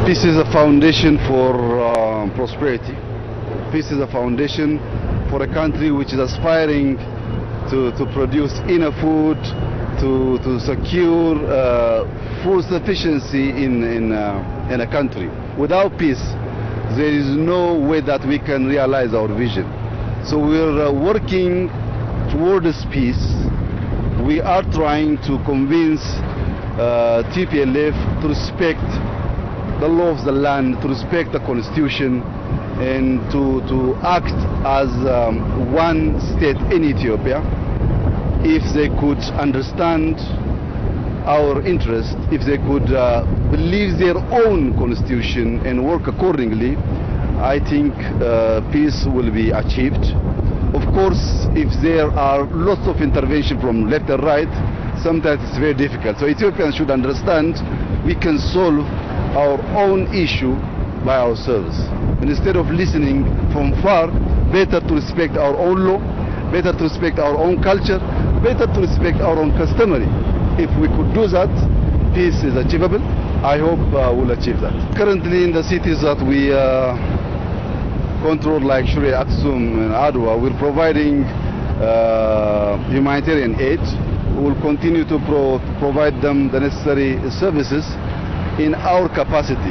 Peace is a foundation for prosperity. Peace is a foundation for a country which is aspiring to produce enough food, to secure food sufficiency in a country. Without peace, there is no way that we can realize our vision. So we're working towards peace. We are trying to convince TPLF to respect the law of the land, to respect the constitution, and to act as one state in Ethiopia. If they could understand our interest, if they could believe their own constitution and work accordingly, I think peace will be achieved. Of course, if there are lots of intervention from left and right, sometimes it's very difficult. So Ethiopians should understand we can solve our own issue by ourselves. And instead of listening from far, better to respect our own law, better to respect our own culture, better to respect our own customary. If we could do that, peace is achievable. I hope we'll achieve that. Currently in the cities that we control, like Shuri, Aksum and Adwa, we're providing humanitarian aid. We will continue to provide them the necessary services in our capacity.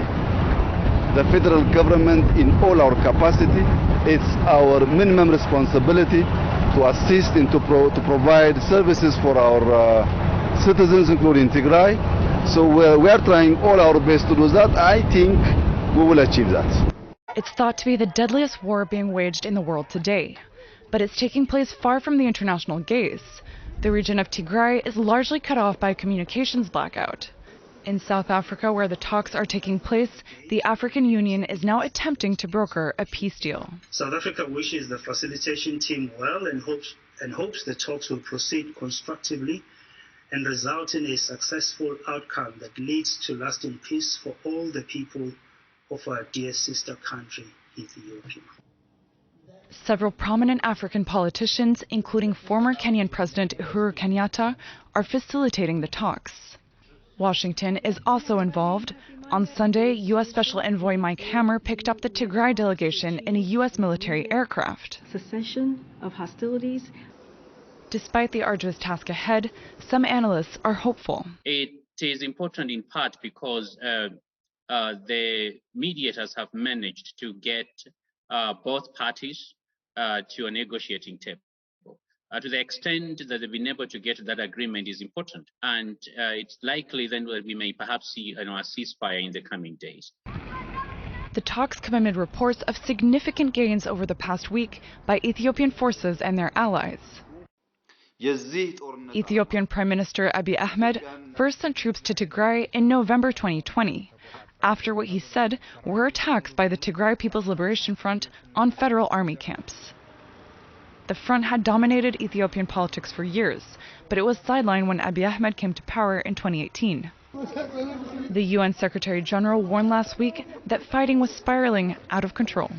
The federal government in all our capacity, it's our minimum responsibility to assist and to provide services for our citizens, including Tigray. So we are trying all our best to do that. I think we will achieve that. It's thought to be the deadliest war being waged in the world today, but it's taking place far from the international gaze. The region of Tigray is largely cut off by a communications blackout. In South Africa, where the talks are taking place, the African Union is now attempting to broker a peace deal. South Africa wishes the facilitation team well and hopes the talks will proceed constructively and result in a successful outcome that leads to lasting peace for all the people of our dear sister country, Ethiopia. Several prominent African politicians, including former Kenyan President Uhuru Kenyatta, are facilitating the talks. Washington is also involved. On Sunday, U.S. Special Envoy Mike Hammer picked up the Tigray delegation in a U.S. military aircraft. Cessation of hostilities. Despite the arduous task ahead, some analysts are hopeful. It is important in part because the mediators have managed to get both parties to a negotiating table. To the extent that they've been able to get to that agreement is important, and it's likely then that we may perhaps see a ceasefire in the coming days. The talks come amid reports of significant gains over the past week by Ethiopian forces and their allies. Ethiopian Prime Minister Abiy Ahmed first sent troops to Tigray in November 2020, after what he said were attacks by the Tigray People's Liberation Front on federal army camps. The front had dominated Ethiopian politics for years, but it was sidelined when Abiy Ahmed came to power in 2018. The UN Secretary General warned last week that fighting was spiraling out of control.